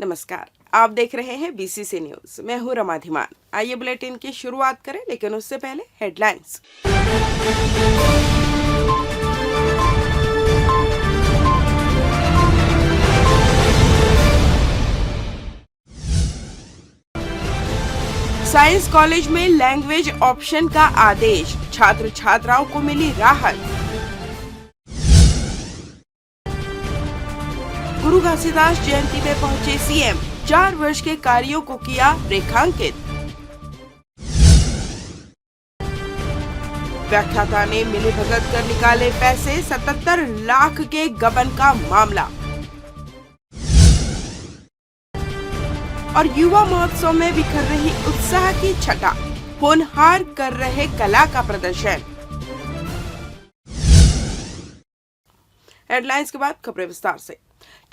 नमस्कार, आप देख रहे हैं बीसीसी न्यूज। मैं हूं रमा धीमान। आइए बुलेटिन की शुरुआत करें, लेकिन उससे पहले हेडलाइंस। साइंस कॉलेज में लैंग्वेज ऑप्शन का आदेश, छात्र छात्राओं को मिली राहत। गुरु घासीदास जयंती में पहुंचे सीएम, 4 वर्ष के कार्यों को किया रेखांकित। व्याख्याता ने मिलीभगत कर निकाले पैसे, 77 लाख के गबन का मामला। और युवा महोत्सव में बिखर रही उत्साह की छटा, होनहार कर रहे कला का प्रदर्शन। हेडलाइंस के बाद खबरें विस्तार से।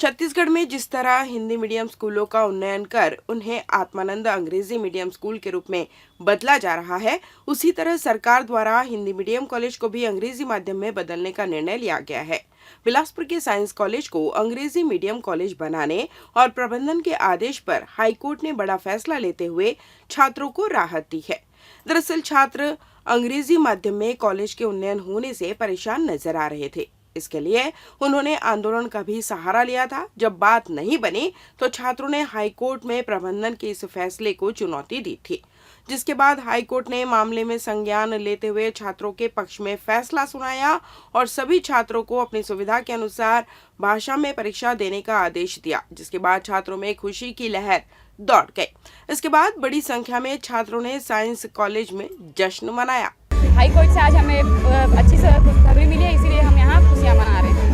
छत्तीसगढ़ में जिस तरह हिंदी मीडियम स्कूलों का उन्नयन कर उन्हें आत्मानंद अंग्रेजी मीडियम स्कूल के रूप में बदला जा रहा है, उसी तरह सरकार द्वारा हिंदी मीडियम कॉलेज को भी अंग्रेजी माध्यम में बदलने का निर्णय लिया गया है। बिलासपुर के साइंस कॉलेज को अंग्रेजी मीडियम कॉलेज बनाने और प्रबंधन के आदेश पर हाईकोर्ट ने बड़ा फैसला लेते हुए छात्रों को राहत दी है। दरअसल छात्र अंग्रेजी माध्यम में कॉलेज के उन्नयन होने से परेशान नजर आ रहे थे। इसके लिए उन्होंने आंदोलन का भी सहारा लिया था। जब बात नहीं बनी तो छात्रों ने हाईकोर्ट में प्रबंधन के इस फैसले को चुनौती दी थी, जिसके बाद हाईकोर्ट ने मामले में संज्ञान लेते हुए छात्रों के पक्ष में फैसला सुनाया और सभी छात्रों को अपनी सुविधा के अनुसार भाषा में परीक्षा देने का आदेश दिया, जिसके बाद छात्रों में खुशी की लहर दौड़ गई। इसके बाद बड़ी संख्या में छात्रों ने साइंस कॉलेज में जश्न मनाया। हाईकोर्ट से आज हमें अच्छी खबरें मिली है, इसीलिए हम यहाँ खुशियाँ मना रहे हैं।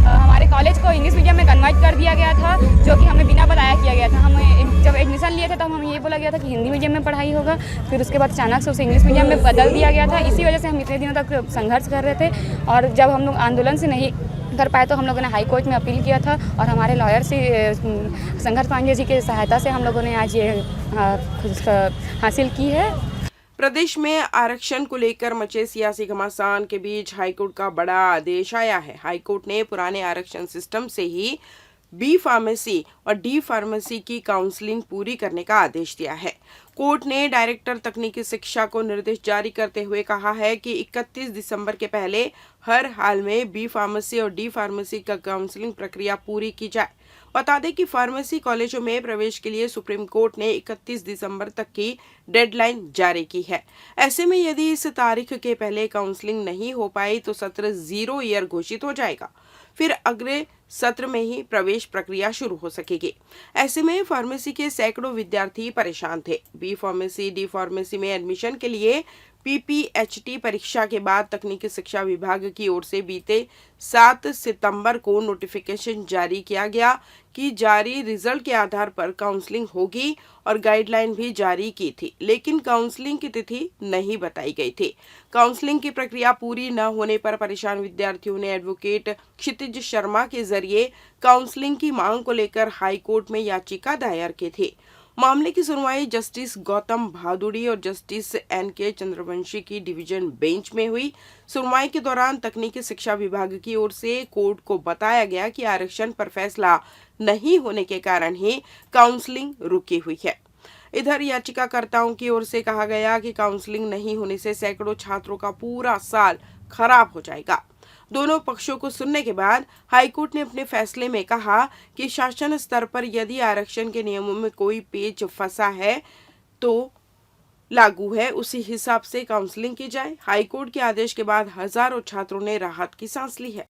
हमारे कॉलेज को इंग्लिश मीडियम में कन्वर्ट कर दिया गया था, जो कि हमें बिना बताया किया गया था। हमें जब एडमिशन लिए थे तब हमें ये बोला गया था कि हिंदी मीडियम में पढ़ाई होगा, फिर उसके बाद अचानक से उसे इंग्लिश मीडियम में बदल दिया गया था। इसी वजह से हम इतने दिनों तक संघर्ष कर रहे थे, और जब हम लोग आंदोलन से नहीं कर पाए तो हम लोगों ने हाई कोर्ट में अपील किया था, और हमारे लॉयर से संघर्ष पांडे जी की सहायता से हम लोगों ने आज ये हासिल की है। प्रदेश में आरक्षण को लेकर मचे सियासी घमासान के बीच हाईकोर्ट का बड़ा आदेश आया है। हाईकोर्ट ने पुराने आरक्षण सिस्टम से ही बी फार्मेसी और डी फार्मेसी की काउंसलिंग पूरी करने का आदेश दिया है। कोर्ट ने डायरेक्टर तकनीकी शिक्षा को निर्देश जारी करते हुए कहा है कि 31 दिसंबर के पहले हर हाल में बी फार्मेसी और डी फार्मेसी का काउंसलिंग प्रक्रिया पूरी की जाए। बता दें कि फार्मेसी कॉलेजों में प्रवेश के लिए सुप्रीम कोर्ट ने 31 दिसंबर तक की डेडलाइन जारी की है। ऐसे में यदि इस तारीख के पहले काउंसलिंग नहीं हो पाई तो सत्र 0 ईयर घोषित हो जाएगा। फिर अगले सत्र में ही प्रवेश प्रक्रिया शुरू हो सकेगी। ऐसे में फार्मेसी के सैकड़ों विद्यार्थी परेशान थे। बी फार्मेसी, डी फार्मेसी में एडमिशन के लिए पीपीएचटी परीक्षा के बाद तकनीकी शिक्षा विभाग की ओर से बीते 7 सितंबर को नोटिफिकेशन जारी किया गया कि जारी रिजल्ट के आधार पर काउंसलिंग होगी, और गाइडलाइन भी जारी की थी, लेकिन काउंसलिंग की तिथि नहीं बताई गई थी। काउंसलिंग की प्रक्रिया पूरी न होने पर परेशान विद्यार्थियों ने एडवोकेट क्षितिज शर्मा के जरिए काउंसलिंग की मांग को लेकर हाईकोर्ट में याचिका दायर की थी। मामले की सुनवाई जस्टिस गौतम भादुड़ी और जस्टिस एन.के. चंद्रवंशी की डिवीजन बेंच में हुई। सुनवाई के दौरान तकनीकी शिक्षा विभाग की ओर से कोर्ट को बताया गया कि आरक्षण पर फैसला नहीं होने के कारण ही काउंसलिंग रुकी हुई है। इधर याचिकाकर्ताओं की ओर से कहा गया कि काउंसलिंग नहीं होने से सैकड़ों छात्रों का पूरा साल खराब हो जाएगा। दोनों पक्षों को सुनने के बाद हाईकोर्ट ने अपने फैसले में कहा कि शासन स्तर पर यदि आरक्षण के नियमों में कोई पेच फंसा है तो लागू है, उसी हिसाब से काउंसलिंग की जाए। हाईकोर्ट के आदेश के बाद हजारों छात्रों ने राहत की सांस ली है।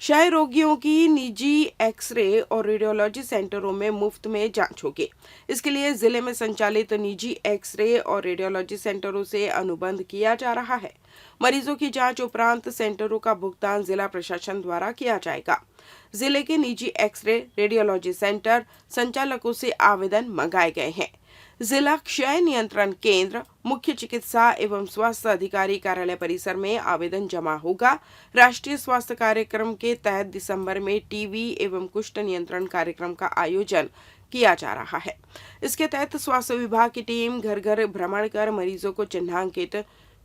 क्षय रोगियों की निजी एक्सरे और रेडियोलॉजी सेंटरों में मुफ्त में जांच होगी। इसके लिए जिले में संचालित निजी एक्सरे और रेडियोलॉजी सेंटरों से अनुबंध किया जा रहा है। मरीजों की जांच उपरांत सेंटरों का भुगतान जिला प्रशासन द्वारा किया जाएगा। जिले के निजी एक्सरे रेडियोलॉजी सेंटर संचालकों से आवेदन मंगाए गए हैं। जिला क्षय नियंत्रण केंद्र, मुख्य चिकित्सा एवं स्वास्थ्य अधिकारी कार्यालय परिसर में आवेदन जमा होगा। राष्ट्रीय स्वास्थ्य कार्यक्रम के तहत दिसंबर में टीबी एवं कुष्ठ नियंत्रण कार्यक्रम का आयोजन किया जा रहा है। इसके तहत स्वास्थ्य विभाग की टीम घर घर भ्रमण कर मरीजों को चिन्हांकित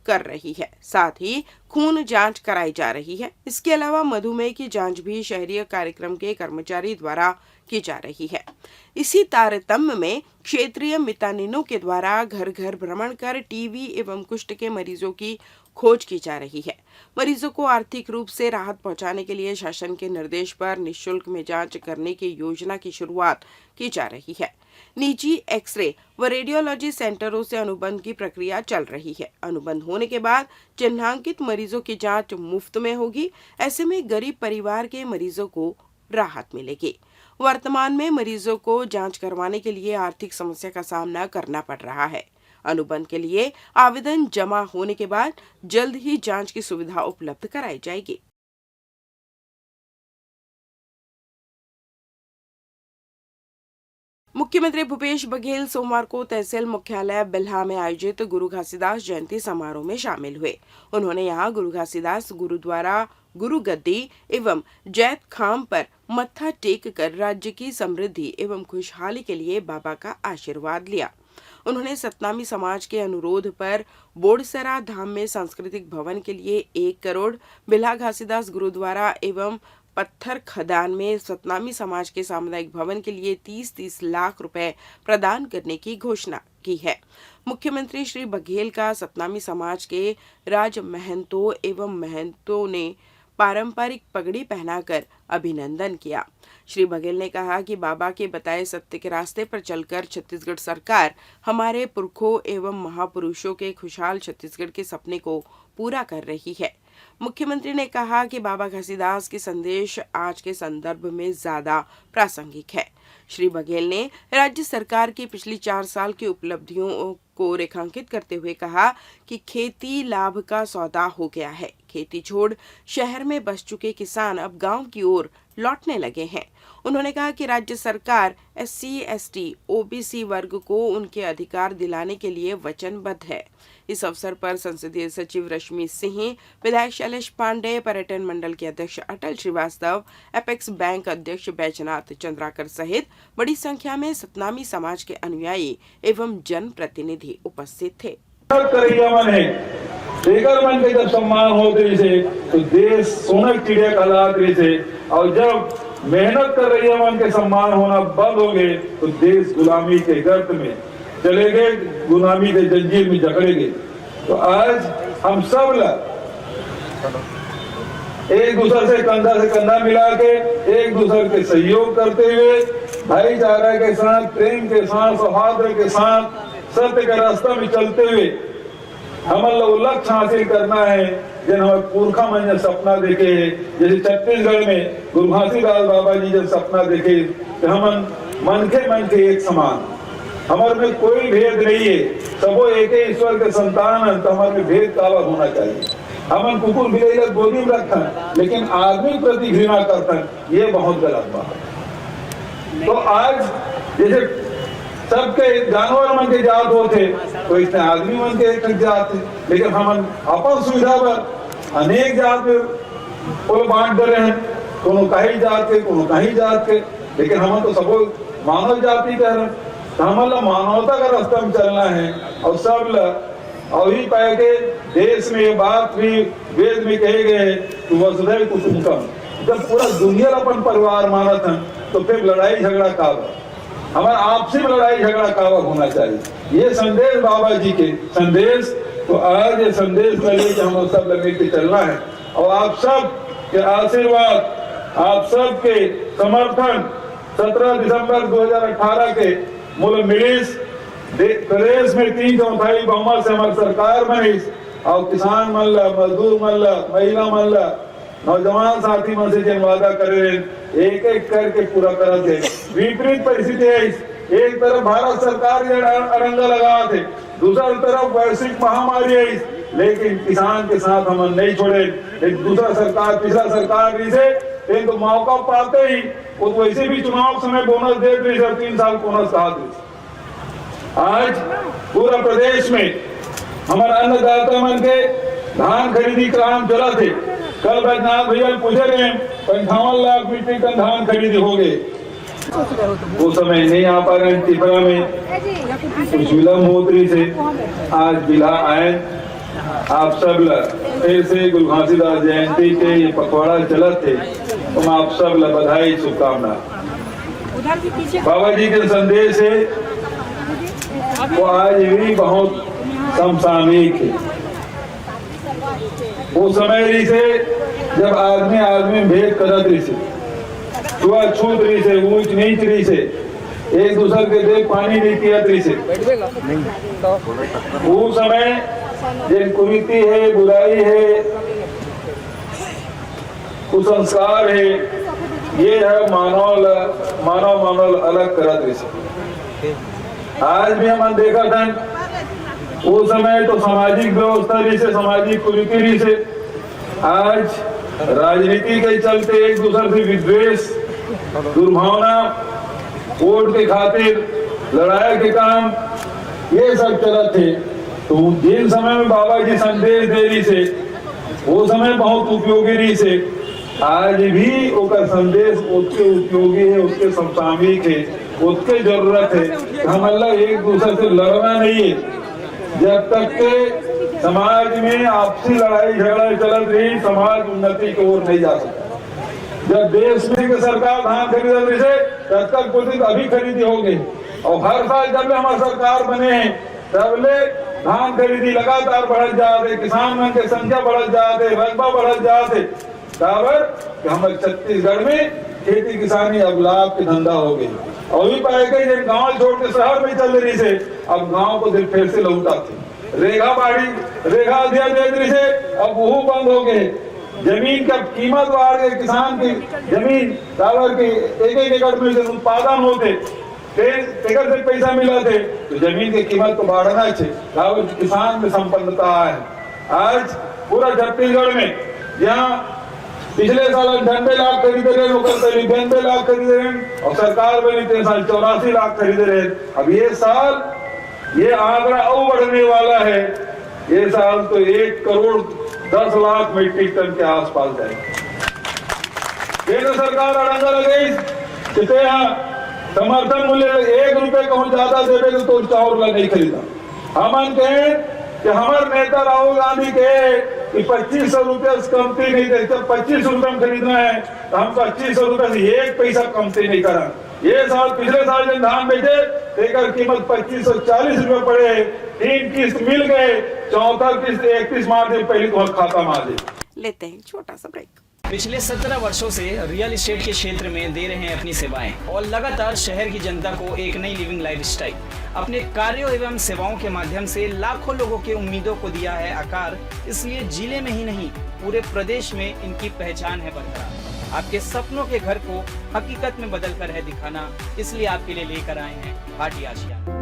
कर रही है। साथ ही खून जांच कराई जा रही है। इसके अलावा मधुमेह की जांच भी शहरीय कार्यक्रम के कर्मचारी द्वारा की जा रही है। इसी तारतम्य में क्षेत्रीय मितानिनों के द्वारा घर घर भ्रमण कर टीबी एवं कुष्ठ के मरीजों की खोज की जा रही है। मरीजों को आर्थिक रूप से राहत पहुंचाने के लिए शासन के निर्देश पर निःशुल्क में जांच करने की योजना की शुरुआत की जा रही है। निजी एक्सरे व रेडियोलॉजी सेंटरों से अनुबंध की प्रक्रिया चल रही है। अनुबंध होने के बाद चिन्हांकित मरीजों की जांच मुफ्त में होगी। ऐसे में गरीब परिवार के मरीजों को राहत मिलेगी। वर्तमान में मरीजों को जांच करवाने के लिए आर्थिक समस्या का सामना करना पड़ रहा है। अनुबंध के लिए आवेदन जमा होने के बाद जल्द ही जांच की सुविधा उपलब्ध कराई जाएगी। मुख्यमंत्री भूपेश बघेल सोमवार को तहसील मुख्यालय बिल्हा में आयोजित गुरु घासीदास जयंती समारोह में शामिल हुए। उन्होंने यहां गुरु घासीदास गुरुद्वारा गुरु गद्दी एवं जैत खाम पर मत्था टेक कर राज्य की समृद्धि एवं खुशहाली के लिए बाबा का आशीर्वाद लिया। उन्होंने सतनामी समाज के अनुरोध पर बोड़सरा धाम में सांस्कृतिक भवन के लिए 1 करोड़, बिल्हा घासीदास गुरुद्वारा एवं पत्थर खदान में सतनामी समाज के सामुदायिक भवन के लिए 30-30 लाख रुपए प्रदान करने की घोषणा की है। मुख्यमंत्री श्री बघेल का सतनामी समाज के राज महंतों एवं महंतों ने पारंपरिक पगड़ी पहनाकर अभिनंदन किया। श्री बघेल ने कहा कि बाबा के बताए सत्य के रास्ते पर चलकर छत्तीसगढ़ सरकार हमारे पुरखों एवं महापुरुषों के खुशहाल छत्तीसगढ़ के सपने को पूरा कर रही है। मुख्यमंत्री ने कहा कि बाबा घासीदास के संदेश आज के संदर्भ में ज्यादा प्रासंगिक है। श्री बघेल ने राज्य सरकार की पिछली 4 साल की उपलब्धियों को रेखांकित करते हुए कहा कि खेती लाभ का सौदा हो गया है। खेती छोड़ शहर में बस चुके किसान अब गांव की ओर लौटने लगे हैं। उन्होंने कहा कि राज्य सरकार SC, ST, OBC वर्ग को उनके अधिकार दिलाने के लिए वचनबद्ध है। इस अवसर पर संसदीय सचिव रश्मि सिंह, विधायक शैलेश पांडे, पर्यटन मंडल के अध्यक्ष अटल श्रीवास्तव, एपेक्स बैंक अध्यक्ष बैजनाथ चंद्राकर सहित बड़ी संख्या में सतनामी समाज के अनुयायी एवं जनप्रतिनिधि उपस्थित थे। मन के जब सम्मान होते से तो देश सोने की चिड़िया कहलाते से, और जब मेहनत कर रही है मन के सम्मान होना बंद हो गए तो देश गुलामी के गर्त में चले गए, गुलामी के जंजीर में जकड़े गए। तो आज हम सब एक दूसरे से कंधा मिला के एक दूसरे के सहयोग करते हुए भाईचारा के साथ, प्रेम के साथ, सौहार्द के साथ, सत्य के रास्ते में चलते हुए हमारे लोग लक्ष्य हासिल करना है। जिन हमारे पुरखा मन जब सपना देखे, जैसे छत्तीसगढ़ में गुरु घासीदास बाबा जी जब सपना देखे कि हम मन के एक समान, हमारे में कोई भेद नहीं है, सबो एक ही ईश्वर के संतान है। तो हमारे में भेद काला होना चाहिए। हम कुकुर बिल्ली गोदी में रखा लेकिन आदमी प्रति घृणा करता, ये बहुत गलत बात है। तो आज जैसे सबके जानवर मन के जात होते तो इतने आदमी मन के एक जात है, लेकिन हम अपन सुविधा पर अनेक जात को बांट दे रहे हैं, कोनो कहीं जात के, कोनो कहीं जात के, लेकिन हम तो सबको मानव जाति कह रहे हैं। तो हमारा मानवता का रास्ता में चलना है और सब और ही पाए के देश में ये बात भी वेद में कहे गए कि वसुधैव कुटुंबकम, जब पूरा दुनिया अपन परिवार माना था तो फिर लड़ाई झगड़ा कावा, हमारा आपसी में लड़ाई झगड़ा कावा होना चाहिए। ये संदेश बाबा जी के संदेश, तो आज ये संदेश में लेके हम सब लगे के चलना है। और आप सब के आशीर्वाद, आप सब के समर्थन 17 दिसंबर 2018 के मूल मिलिस प्रदेश में 3/4 बहुमत से हमारी सरकार बनी और किसान मन ला, मजदूर मन ला, महिला मन ला, नौजवान साथी मन से जिन वादा करे एक एक करके पूरा करते। विपरीत परिस्थिति है। एक तरफ भारत सरकार अड़ंगा लगा थे, दूसरी तरफ वैश्विक महामारी है, लेकिन किसान के साथ हम नहीं छोड़े। एक दूसरा सरकार, पिछला सरकार जिसे तो मौका पाते ही वो वैसे भी चुनाव समय बोनस दे रही है, 3 साल बोनस कहा थे। आज पूरा प्रदेश में हमारा अन्नदाता मन के धान खरीदी काम चला थे। कल बैजनाथ भैया पूछे रहे 55 लाख मीट्रिक टन धान खरीदी हो गए, वो समय नहीं आ पा रहे। त्रिपुरा में कुछ विलम्ब होतरी से आज बिल्हा आए आप सब फिर से गुरु घासीदास जयंती के ये पखवाड़ा चलत थे, तो मैं आप सब बधाई शुभकामना। बाबा जी के संदेश है वो आज भी बहुत समसामयिक है। वो समय रही से जब आदमी भेद करत रही से, छुआछूत रही से, ऊंच नीच रही से, एक दूसरे के देख पानी नहीं किया रही से। वो समय जिन कुरीति है, बुराई है, कुसंस्कार है, ये है मानव अलग करत रही से। आज भी हम देखा था वो समय तो सामाजिक व्यवस्था रही से, सामाजिक कुरीति रही से। आज राजनीति के चलते एक दूसरे से विद्वेष, दुर्भावना, वोट के खातिर लड़ाई के काम, ये सब चलत थे। तो जिन समय में बाबा जी संदेश दे रही से, वो समय बहुत उपयोगी रही से। आज भी उसका संदेश उसके उपयोगी है, उसके समसामयिक है, उसके जरूरत है। हम अल्लाह एक दूसरे से लड़ना नहीं है। जब तक के समाज में आपसी लड़ाई झगड़ा चलत रही, समाज उन्नति की ओर नहीं जा सकता। जब देश में की सरकार धान खरीद रही है, तब तक बोलती अभी खरीदी होगी, और हर साल जब हमारी सरकार बने हैं तब ले धान खरीदी लगातार बढ़ जाते, किसान की संख्या बढ़ जाते, रकबा बढ़ जाते। हमारे छत्तीसगढ़ में खेती किसानी अब लाभ के धंधा हो गई। और भी पाए गए जब गांव छोड़ के शहर में चल रही से, अब गांव को फिर से लौटाते। रेखा अध्ययन दे रही से, अब वो बंद हो गए। जमीन का कीमत बढ़ गई, किसान की जमीन डालर के एक एकड़ में उत्पादन होते, टेकर से पैसा मिला थे, तो जमीन की कीमत को बढ़ाना चाहिए। किसान में संपन्नता है। आज पूरा छत्तीसगढ़ में यहाँ पिछले साल 98 लाख खरीदे रहे, 92 लाख खरीदे रहे, और सरकार बनी 3 साल 84 लाख खरीदे रहे। अब ये साल ये आंकड़ा और बढ़ने वाला है। ये साल तो 1 करोड़ 10 लाख मीट्रिक टन के आसपास जाएगा। केंद्र सरकार अड़ंगा लगे कितने यहाँ समर्थन मूल्य 1 रुपए कहूँ ज्यादा देवे तो चावल नहीं खरीदा। हम कहें कि हमारे नेता राहुल गांधी कहे कि 2500 रुपया कमती नहीं दे, जब 25 रुपए में खरीदना है तो हम 2500 रुपए से 1 पैसा कमती नहीं करा। ये साल पिछले साल जब धान बेचे तेकर कीमत 2540 रुपए पड़े, 3 किस्त मिल गए, 4था किस्त 31 मार्च से पहले तो खाता मार दे। लेते हैं छोटा सा ब्रेक। पिछले 17 वर्षों से रियल एस्टेट के क्षेत्र में दे रहे हैं अपनी सेवाएं और लगातार शहर की जनता को एक नई लिविंग लाइफस्टाइल। अपने कार्यों एवं सेवाओं के माध्यम से लाखों लोगों के उम्मीदों को दिया है आकार। इसलिए जिले में ही नहीं पूरे प्रदेश में इनकी पहचान है बरकरार। आपके सपनों के घर को हकीकत में बदल कर है दिखाना, इसलिए आपके लिए लेकर आए हैं भाटी आशियाना।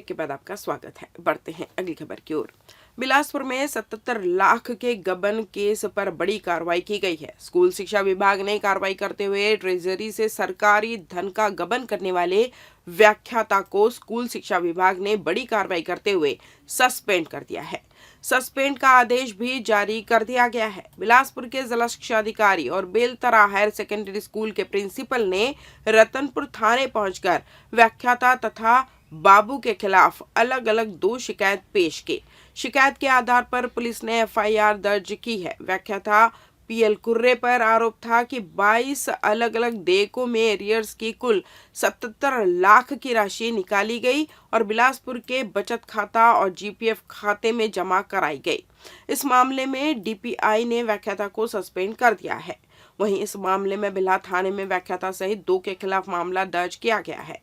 के बाद आपका स्वागत है। बढ़ते हैं अगली खबर की ओर। बिलासपुर में 77 लाख के गबन केस पर बड़ी कार्रवाई की गई है। स्कूल शिक्षा विभाग ने कार्रवाई करते हुए ट्रेजरी से सरकारी धन का गबन करने वाले व्याख्याता को स्कूल शिक्षा विभाग ने बड़ी कार्रवाई करते हुए सस्पेंड कर दिया है। सस्पेंड का आदेश भी जारी कर दिया गया है। बिलासपुर के जिला शिक्षा अधिकारी और बेलतरा हायर सेकेंडरी स्कूल के प्रिंसिपल ने रतनपुर थाने पहुंचकर व्याख्याता तथा बाबू के खिलाफ अलग अलग 2 शिकायत पेश की। शिकायत के आधार पर पुलिस ने एफआईआर दर्ज की है। व्याख्याता पीएल कुर्रे पर आरोप था कि 22 अलग अलग देयकों में एरियर्स की कुल 77 लाख की राशि निकाली गई और बिलासपुर के बचत खाता और जीपीएफ खाते में जमा कराई गई। इस मामले में डीपीआई ने व्याख्याता को सस्पेंड कर दिया है। वहीं इस मामले में बिला थाने में व्याख्याता सहित 2 के खिलाफ मामला दर्ज किया गया है।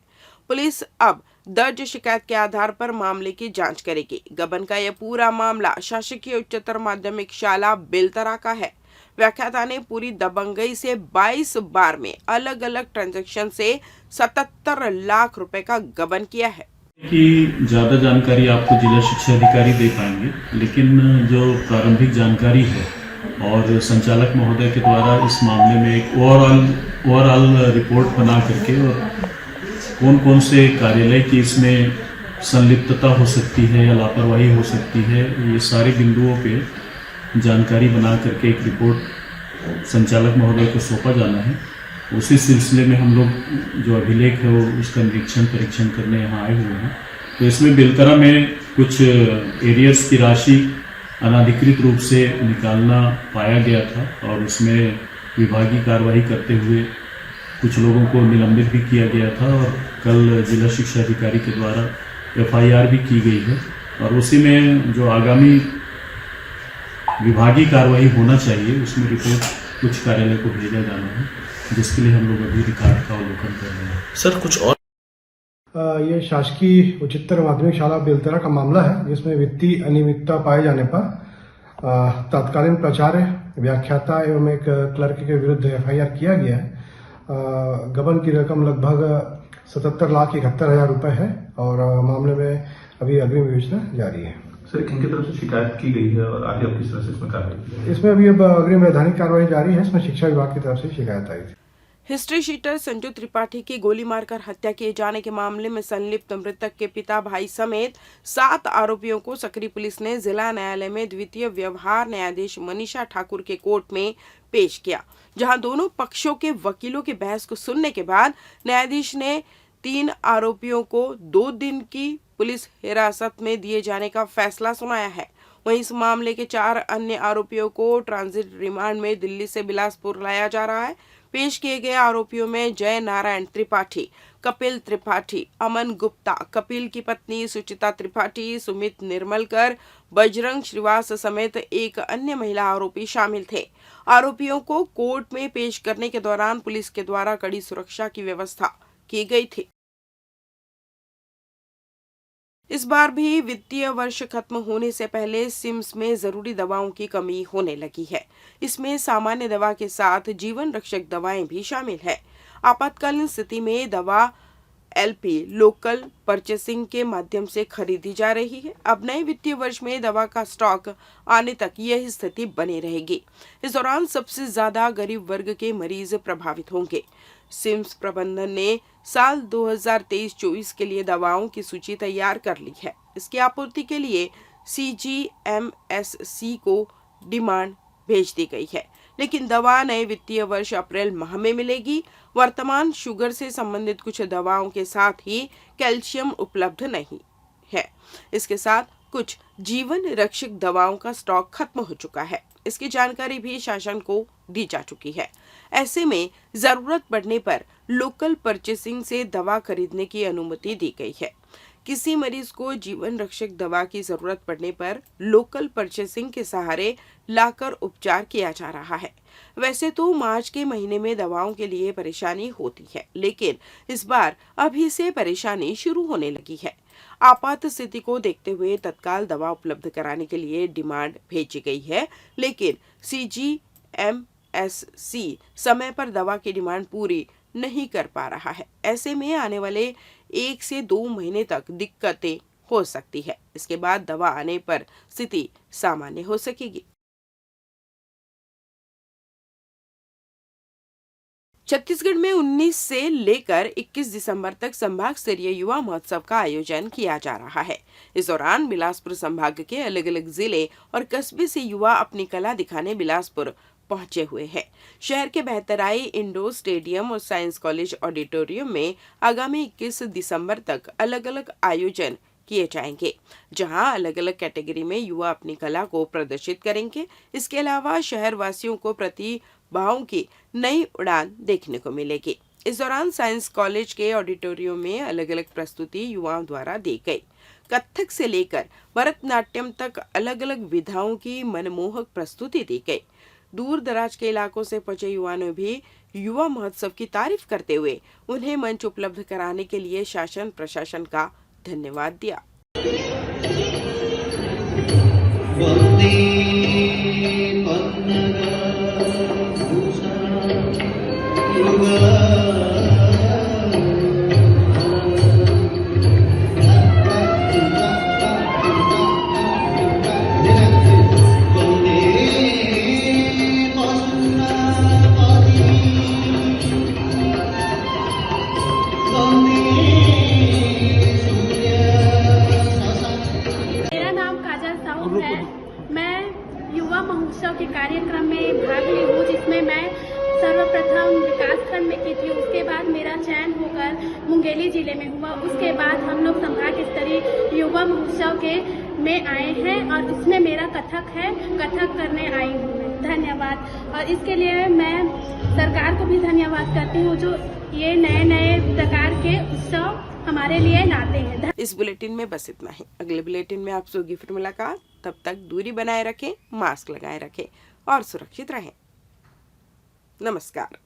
पुलिस अब दर्ज शिकायत के आधार पर मामले की जांच करेगी। गबन का यह पूरा मामला शासकीय उच्चतर माध्यमिक शाला बेलतरा का है। व्याख्याता ने पूरी दबंगई से 22 बार में अलग अलग ट्रांजैक्शन से 77 लाख रुपए का गबन किया है। कि ज़्यादा जानकारी आपको जिला शिक्षा अधिकारी दे पाएंगे, लेकिन जो प्रारंभिक जानकारी है और संचालक महोदय के द्वारा इस मामले में एक ओवरऑल रिपोर्ट बना करके और कौन कौन से कार्यालय की इसमें संलिप्तता हो सकती है या लापरवाही हो सकती है, ये सारे बिंदुओं पे जानकारी बना करके एक रिपोर्ट संचालक महोदय को सौंपा जाना है। उसी सिलसिले में हम लोग जो अभिलेख है वो उसका निरीक्षण परीक्षण करने यहाँ आए हुए हैं। तो इसमें बेलतरा में कुछ एरियर्स की राशि अनाधिकृत रूप से निकालना पाया गया था और उसमें विभागीय कार्रवाई करते हुए कुछ लोगों को निलंबित भी किया गया था और कल जिला शिक्षा अधिकारी के द्वारा एफआईआर भी की गई है और उसी में जो आगामी विभागीय कार्रवाई होना चाहिए उसमें रिपोर्ट कुछ कार्यालय को भेजा जाना है, जिसके लिए हम लोग अभी रिकॉर्ड का अवलोकन कर रहे हैं। सर कुछ और ये शासकीय उच्चतर माध्यमिक शाला बेलतरा का मामला है, जिसमें वित्तीय अनियमितता पाए जाने पर तत्कालीन प्राचार्य व्याख्याता एवं एक क्लर्क के विरुद्ध एफआईआर किया गया है। गबन की रकम लगभग 77,71,000 रुपए है और मामले में अभी अग्रिम विवेचना जारी है। सर किनकी तरफ से शिकायत की गई है और आगे अब किस तरह से इसमें कार्रवाई की जाएगी? इसमें अभी अब अग्रिम वैधानिक कार्रवाई जारी है। इसमें शिक्षा विभाग की तरफ से शिकायत आई थी। हिस्ट्री शीटर संजू त्रिपाठी की गोली मारकर हत्या किए जाने के मामले में संलिप्त मृतक के पिता भाई समेत 7 आरोपियों को सकरी पुलिस ने जिला न्यायालय में द्वितीय व्यवहार न्यायाधीश मनीषा ठाकुर के कोर्ट में पेश किया, जहां दोनों पक्षों के वकीलों की बहस को सुनने के बाद न्यायाधीश ने 3 आरोपियों को 2 दिन की पुलिस हिरासत में दिए जाने का फैसला सुनाया है। वहीं इस मामले के 4 अन्य आरोपियों को ट्रांजिट रिमांड में दिल्ली से बिलासपुर लाया जा रहा है। पेश किए गए आरोपियों में जय नारायण त्रिपाठी, कपिल त्रिपाठी, अमन गुप्ता, कपिल की पत्नी सुचिता त्रिपाठी, सुमित निर्मलकर, बजरंग श्रीवास समेत एक अन्य महिला आरोपी शामिल थे। आरोपियों को कोर्ट में पेश करने के दौरान पुलिस के द्वारा कड़ी सुरक्षा की व्यवस्था की गई थी। इस बार भी वित्तीय वर्ष खत्म होने से पहले सिम्स में जरूरी दवाओं की कमी होने लगी है। इसमें सामान्य दवा के साथ जीवन रक्षक दवाएं भी शामिल है। आपातकालीन स्थिति में दवा एलपी लोकल परचेसिंग के माध्यम से खरीदी जा रही है। अब नए वित्तीय वर्ष में दवा का स्टॉक आने तक यही स्थिति बनी रहेगी। इस दौरान सबसे ज्यादा गरीब वर्ग के मरीज प्रभावित होंगे। सिम्स प्रबंधन ने साल 2023-24 के लिए दवाओं की सूची तैयार कर ली है। इसकी आपूर्ति के लिए CGMSC को डिमांड भेज दी गई है, लेकिन दवा नए वित्तीय वर्ष अप्रैल माह में मिलेगी। वर्तमान शुगर से संबंधित कुछ दवाओं के साथ ही कैल्शियम उपलब्ध नहीं है। इसके साथ कुछ जीवन रक्षक दवाओं का स्टॉक खत्म हो चुका है। इसकी जानकारी भी शासन को दी जा चुकी है। ऐसे में जरूरत पड़ने पर लोकल परचेसिंग से दवा खरीदने की अनुमति दी गई है। किसी मरीज को जीवन रक्षक दवा की जरूरत पड़ने पर लोकल परचेसिंग के सहारे लाकर उपचार किया जा रहा है। वैसे तो मार्च के महीने में दवाओं के लिए परेशानी होती है, लेकिन इस बार अभी से परेशानी शुरू होने लगी है। आपात स्थिति को देखते हुए तत्काल दवा उपलब्ध कराने के लिए डिमांड भेजी गई है, लेकिन CGMSC समय पर दवा की डिमांड पूरी नहीं कर पा रहा है। ऐसे में आने वाले 1 से 2 महीने तक दिक्कतें हो सकती है। इसके बाद दवा आने पर स्थिति सामान्य हो सकेगी। छत्तीसगढ़ में 19 से लेकर 21 दिसंबर तक संभाग स्तरीय युवा महोत्सव का आयोजन किया जा रहा है। इस दौरान बिलासपुर संभाग के अलग अलग जिले और कस्बे से युवा अपनी कला दिखाने बिलासपुर पहुंचे हुए हैं। शहर के बहतराई इंडोर स्टेडियम और साइंस कॉलेज ऑडिटोरियम में आगामी 21 दिसंबर तक अलग अलग आयोजन किए जाएंगे, जहां अलग अलग कैटेगरी में युवा अपनी कला को प्रदर्शित करेंगे। इसके अलावा शहर वासियों को प्रतिभाओं की नई उड़ान देखने को मिलेगी। इस दौरान साइंस कॉलेज के ऑडिटोरियम में अलग अलग प्रस्तुति युवाओं द्वारा दी गई। कथक से लेकर भरतनाट्यम तक अलग अलग विधाओं की मनमोहक प्रस्तुति दी गई। दूर दराज के इलाकों से पहुंचे युवाओं ने भी युवा महोत्सव की तारीफ करते हुए उन्हें मंच उपलब्ध कराने के लिए शासन प्रशासन का धन्यवाद दिया। मेरा नाम काजल साहू है। मैं युवा महोत्सव के कार्यक्रम में भाग ली हूँ, जिसमें मैं सर्वप्रथम विकासखंड में की थी। उसके बाद मेरा चयन होकर मुंगेली जिले में हुआ। उसके बाद हम लोग संभाग स्तरीय युवा महोत्सव के में आए हैं और इसमें मेरा कथक है, कथक करने आई हूँ मैं। धन्यवाद। और इसके लिए मैं सरकार को भी धन्यवाद करती हूँ, जो ये नए नए प्रकार के उत्सव हमारे लिए लाते हैं। इस बुलेटिन में बस इतना ही। अगले बुलेटिन में आपसे होगी फिर मुलाकात। तब तक दूरी बनाए रखें, मास्क लगाए रखें और सुरक्षित रहें। नमस्कार।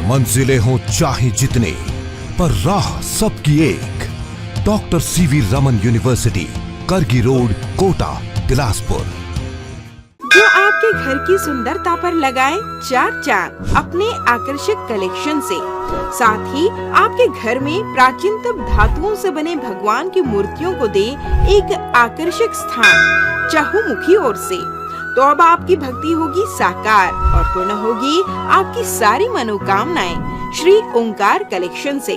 मंजिलें हों चाहे जितने, पर राह सबकी एक। डॉक्टर सीवी रमन यूनिवर्सिटी, करगी रोड, कोटा, बिलासपुर। जो आपके घर की सुंदरता पर लगाए 4 चांद अपने आकर्षक कलेक्शन से। साथ ही आपके घर में प्राचीनतम धातुओं से बने भगवान की मूर्तियों को दे एक आकर्षक स्थान चहुमुखी ओर से। तो अब आपकी भक्ति होगी साकार और पूर्ण होगी आपकी सारी मनोकामनाएं श्री ओंकार कलेक्शन से।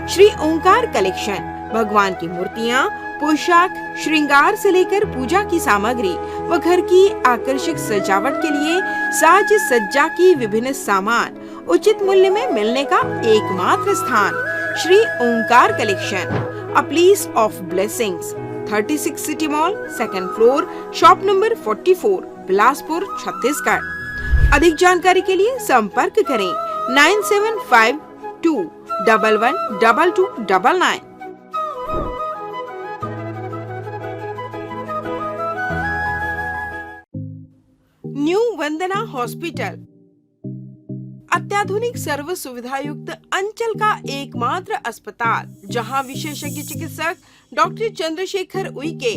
श्री ओंकार कलेक्शन भगवान की मूर्तियाँ, पोशाक, श्रृंगार से लेकर पूजा की सामग्री व घर की आकर्षक सजावट के लिए साज सज्जा की विभिन्न सामान उचित मूल्य में मिलने का एकमात्र स्थान Shri Omkar collection, a place of blessings, 36 city mall, 2nd floor, shop number 44, Bilaspur, Chhattisgarh. अधिक जानकारी के लिए संपर्क करें 9752 112299। न्यू वंदना हॉस्पिटल अत्याधुनिक सर्व सुविधा युक्त अंचल का एकमात्र अस्पताल, जहां विशेषज्ञ चिकित्सक doctor Chandrashekhar Uikey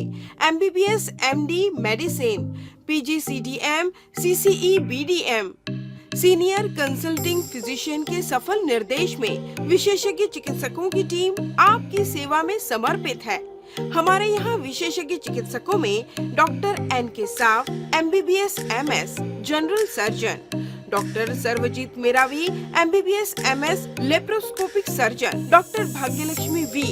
MBBS MD medicine, PGCDM CCE BDM senior consulting physician के सफल निर्देश में विशेषज्ञ चिकित्सकों की टीम आपकी सेवा में समर्पित है। हमारे यहाँ विशेषज्ञ चिकित्सकों में doctor NK Sao MBBS MS general surgeon, doctor Sarvjeet Meravi MBBS MS laparoscopic surgeon, doctor Bhagyalakshmi V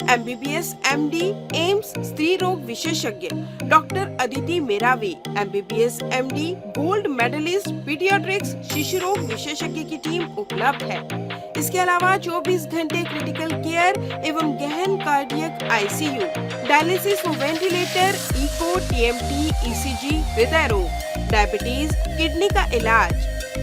MBBS MD AIIMS स्त्री रोग विशेषज्ञ, doctor Aditi Meravi MBBS MD gold medallist paediatrics शिशु रोग विशेषज्ञ की टीम उपलब्ध है। इसके अलावा 24 घंटे क्रिटिकल केयर एवं गहन कार्डियक ICU, डायलिसिस व वेंटिलेटर, इको, TMT, ECG, हृदय रोग, डायबिटीज, किडनी का इलाज,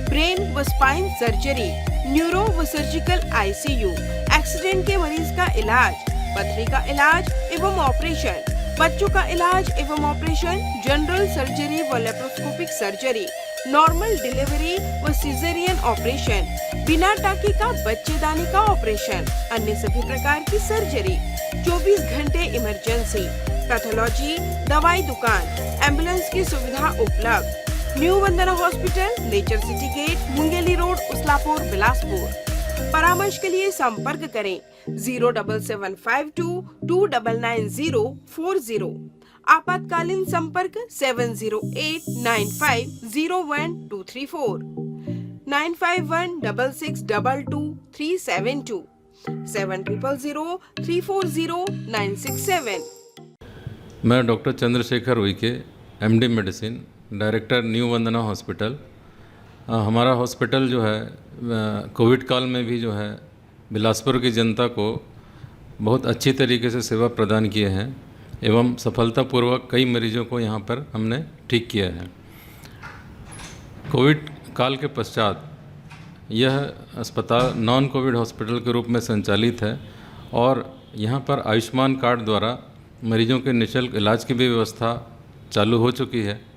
ब्रेन व स्पाइन सर्जरी, न्यूरो व सर्जिकल ICU, एक्सीडेंट के मरीज का इलाज, पथरी का इलाज एवं ऑपरेशन, बच्चों का इलाज एवं ऑपरेशन, जनरल सर्जरी व लेप्रोस्कोपिक सर्जरी, नॉर्मल डिलीवरी व सिजेरियन ऑपरेशन, बिना टाके का बच्चेदानी का ऑपरेशन, अन्य सभी प्रकार की सर्जरी, 24 घंटे इमरजेंसी, पैथोलॉजी, दवाई दुकान, एम्बुलेंस की सुविधा उपलब्ध। New Vandana hospital, nature city gate, Mungeli road, Uslapur, Bilaspur. परामर्श के लिए संपर्क करें 07752 299040। आपातकालीन संपर्क 7089501234, 9516622372, 7003409667। मैं doctor Chandrashekhar Uike, MD medicine, director new Vandana hospital. हमारा हॉस्पिटल जो है कोविड काल में भी जो है बिलासपुर की जनता को बहुत अच्छी तरीके से सेवा प्रदान किए हैं एवं सफलतापूर्वक कई मरीजों को यहाँ पर हमने ठीक किया है। कोविड काल के पश्चात यह अस्पताल नॉन कोविड हॉस्पिटल के रूप में संचालित है और यहाँ पर आयुष्मान कार्ड द्वारा मरीजों के निःशुल्क इलाज की भी व्यवस्था चालू हो चुकी है।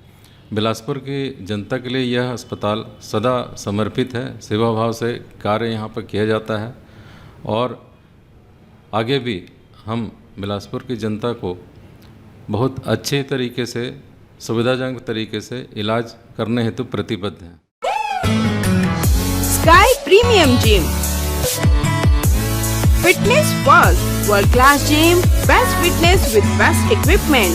बिलासपुर की जनता के लिए यह अस्पताल सदा समर्पित है, सेवा भाव से कार्य यहाँ पर किया जाता है और आगे भी हम बिलासपुर की जनता को बहुत अच्छे तरीके से, सुविधाजनक तरीके से इलाज करने हेतु प्रतिबद्ध हैं। Sky premium gym, fitness first, world class gym, best fitness with best equipment,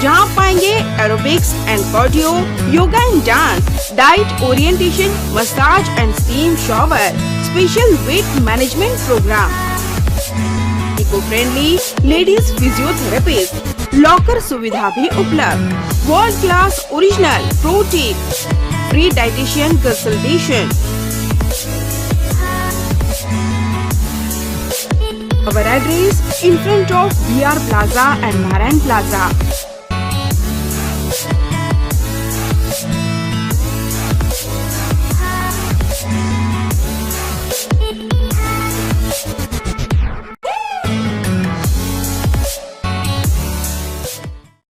जहां पाएंगे aerobics and cardio, yoga and dance, diet orientation, massage and steam shower, special weight management programme, eco friendly ladies physiotherapist, locker सुविधा भी उपलब्ध, world class original protein, free dietitian consultation. Our address in front of BR Plaza and Narayan Plaza.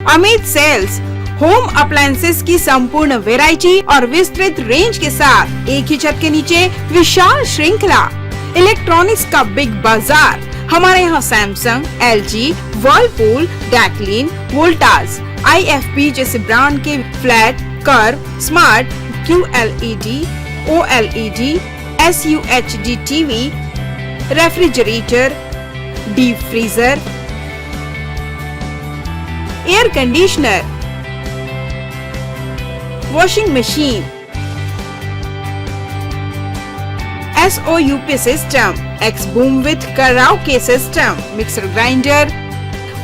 Amit sales, home appliances की संपूर्ण variety और विस्तृत range के साथ एक ही छत के नीचे विशाल श्रृंखला, इलेक्ट्रॉनिक्स का बिग बाजार। हमारे यहाँ Samsung, LG, Whirlpool, Daikin, Voltas, IFP जैसे ब्रांड के flat, curve, smart, QLED, OLED, SUHD TV, refrigerator, deep freezer, air conditioner, washing machine, SOUP system, X boom with karaoke system, mixer grinder,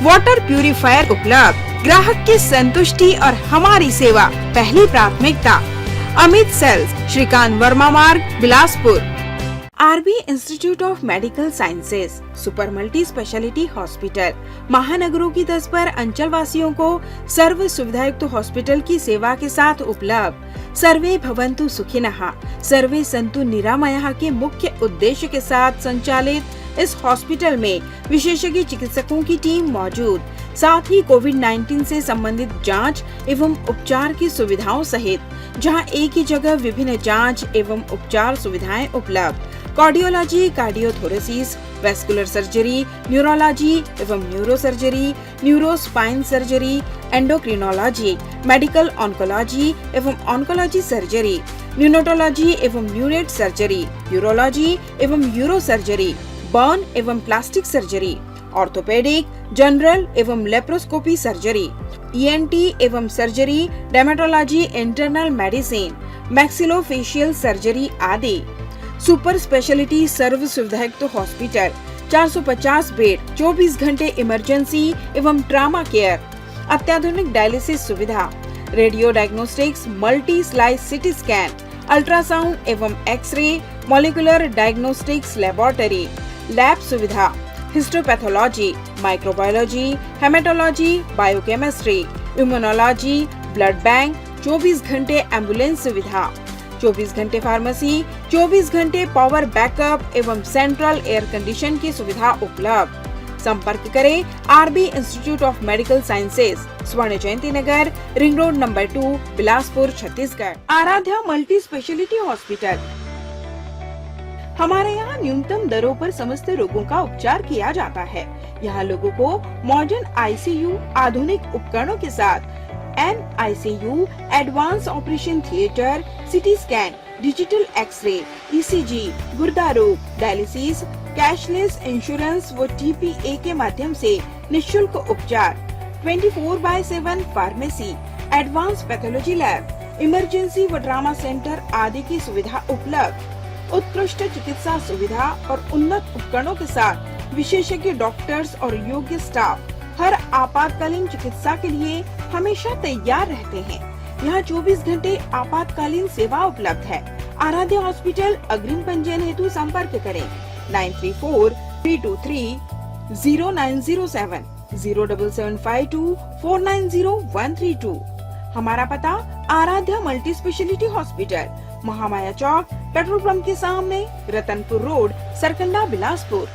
water purifier उपलब्ध। ग्राहक की संतुष्टि और हमारी सेवा पहली प्राथमिकता। अमित सेल्स, श्रीकांत वर्मा मार्ग, Bilaspur. RB institute of medical sciences, super multi speciality hospital, महानगरों की तर्ज पर अंचल वासियों को सर्व सुविधायुक्त हॉस्पिटल की सेवा के साथ उपलब्ध। सर्वे भवन्तु सुखिनः, सर्वे सन्तु निरामयः के मुख्य उद्देश्य के साथ संचालित इस हॉस्पिटल में विशेषज्ञ चिकित्सकों की टीम मौजूद, साथ ही कोविड-19 से संबंधित जांच एवं उपचार की सुविधाओं सहित जहां एक ही जगह विभिन्न जांच एवं उपचार सुविधाएं उपलब्ध। Cardiology, cardiothoracic, vascular surgery, neurology एवं neuro surgery, neuro spine surgery, endocrinology, medical oncology एवं ऑन्कोलॉजी सर्जरी, न्यूनेटोलॉजी एवं न्यूनेट सर्जरी, यूरोलॉजी एवं यूरो सर्जरी, बर्न एवं प्लास्टिक सर्जरी, ऑर्थोपेडिक, जनरल एवं लेप्रोस्कोपी सर्जरी, ENT एवं surgery, dermatology, internal medicine, maxillofacial surgery आदि। Super speciality सर्व सुविधायुक्त hospital, 450 bed, 24 घंटे इमरजेंसी एवं ट्रामा केयर, अत्याधुनिक डायलिसिस सुविधा, radio diagnostics, multi slice CT scan, ultrasound एवं X ray, molecular diagnostics laboratory, lab सुविधा, histopathology, microbiology, haematology, biochemistry, immunology, blood bank, 24 घंटे एम्बुलेंस सुविधा, 24 घंटे फार्मेसी, 24 घंटे पावर बैकअप एवं सेंट्रल एयर कंडीशन की सुविधा उपलब्ध। संपर्क करें RB institute of medical sciences, Swarna Jayanti Nagar, ring road number 2, Bilaspur, Chhattisgarh. Aaradhya multi speciality hospital. हमारे यहाँ न्यूनतम दरों पर समस्त रोगों का उपचार किया जाता है। यहाँ लोगों को मॉडर्न आईसीयू, आधुनिक उपकरणों के साथ NICU, advance operation theatre, CT scan, digital X ray, ECG, गुर्दा रोग, डायलिसिस, कैशलेस इंश्योरेंस व TPA के माध्यम से निशुल्क उपचार, 24/7 pharmacy, advance pathology lab, emergency व ट्रॉमा सेंटर आदि की सुविधा उपलब्ध। उत्कृष्ट चिकित्सा सुविधा और उन्नत उपकरणों के साथ विशेषज्ञ डॉक्टर्स और योग्य स्टाफ हर आपातकालीन चिकित्सा के लिए हमेशा तैयार रहते हैं। यहाँ 24 घंटे आपातकालीन सेवा उपलब्ध है। आराध्या हॉस्पिटल। अग्रिम पंजीयन हेतु संपर्क करें 9343230907 07752490132। हमारा पता Aaradhya multi speciality hospital, Mahamaya chowk, petrol pump के सामने, Ratanpur road, Sarkanda, Bilaspur.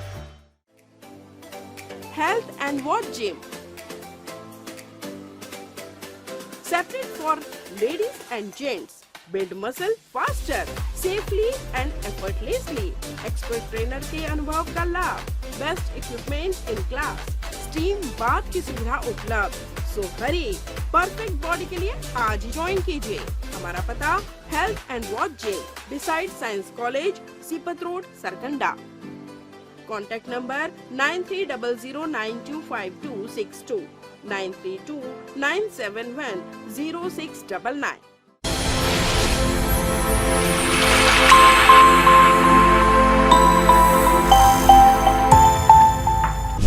Health and Watch Gym, separate for ladies and gents. Build muscle faster, safely and effortlessly. Expert trainer के अनुभव का लाभ, best equipment in class, steam bath की सुविधा उपलब्ध। So hurry, perfect body के लिए आज ही ज्वाइन कीजिए। हमारा पता Health and Watch Gym, beside Science College, Sipat road, Sarkanda. Contact number 9300925262 9329710699।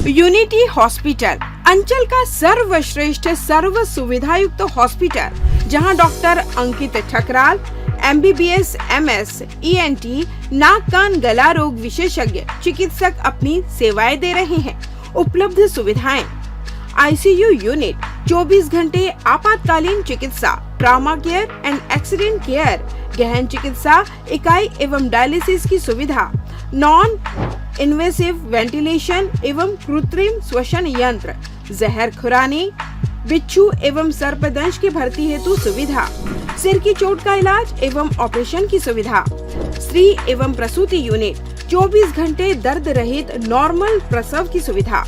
Unity hospital, अंचल का सर्वश्रेष्ठ सर्व सुविधायुक्त हॉस्पिटल, जहां डॉक्टर अंकित ठकराल MBBS MS ENT नाक कान गला रोग विशेषज्ञ चिकित्सक अपनी सेवाएं दे रहे हैं। उपलब्ध सुविधाएं: ICU यूनिट, 24 घंटे आपातकालीन चिकित्सा, trauma care and accident care, गहन चिकित्सा इकाई एवं डायलिसिस की सुविधा, नॉन इन्वेसिव वेंटिलेशन एवं कृत्रिम श्वसन यंत्र, जहर खुरानी, बिच्छू एवं सर्पदंश की भर्ती हेतु सुविधा, सिर की चोट का इलाज एवं ऑपरेशन की सुविधा, स्त्री एवं प्रसूति यूनिट, 24 घंटे दर्द रहित नॉर्मल प्रसव की सुविधा,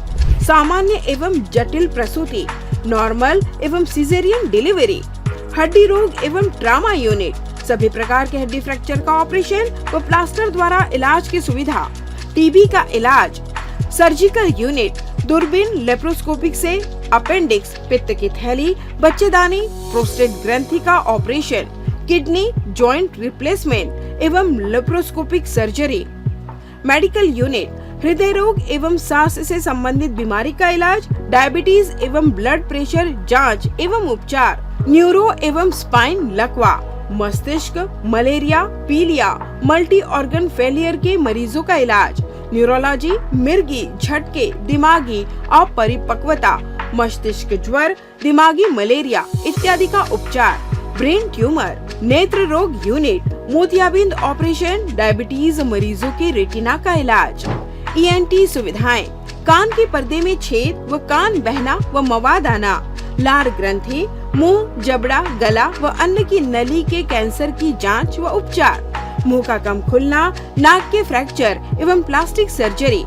सामान्य एवं जटिल प्रसूति, नॉर्मल एवं सिजेरियन डिलीवरी, हड्डी रोग एवं ट्रामा यूनिट, सभी प्रकार के हड्डी फ्रैक्चर का ऑपरेशन व प्लास्टर द्वारा इलाज की सुविधा, टीबी का इलाज, सर्जिकल यूनिट, दूरबीन लेप्रोस्कोपिक से अपेंडिक्स, पित्त की थैली, बच्चेदानी, प्रोस्टेट ग्रंथि का ऑपरेशन, किडनी, जॉइंट रिप्लेसमेंट एवं लेप्रोस्कोपिक सर्जरी, मेडिकल यूनिट, हृदय रोग एवं सांस से संबंधित बीमारी का इलाज, डायबिटीज एवं ब्लड प्रेशर जांच एवं उपचार, न्यूरो एवं स्पाइन लकवा, मस्तिष्क, मलेरिया, पीलिया, मल्टी ऑर्गन फेलियर के मरीजों का इलाज, न्यूरोलॉजी, मिर्गी, झटके, दिमागी अपरिपक्वता, मस्तिष्क ज्वर, दिमागी मलेरिया इत्यादि का उपचार, ब्रेन ट्यूमर, नेत्र रोग यूनिट, मोतियाबिंद ऑपरेशन, डायबिटीज मरीजों के रेटिना का इलाज, ENT सुविधाएं, कान के पर्दे में छेद व कान बहना व मवाद आना, लार ग्रंथि, मुंह, जबड़ा, गला व अन्य की नली के कैंसर की जांच व उपचार, मुंह का कम खुलना, नाक के फ्रैक्चर एवं प्लास्टिक सर्जरी,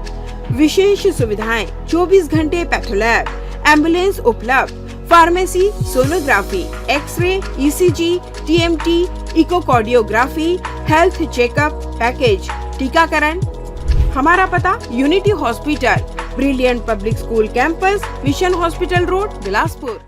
विशेष सुविधाएं, 24 घंटे पैथोलैब, एम्बुलेंस उपलब्ध, pharmacy, sonography, X ray, ECG, TMT, echocardiography, health checkup package, टीकाकरण। हमारा पता unity hospital, brilliant public school campus, mission hospital road, Bilaspur.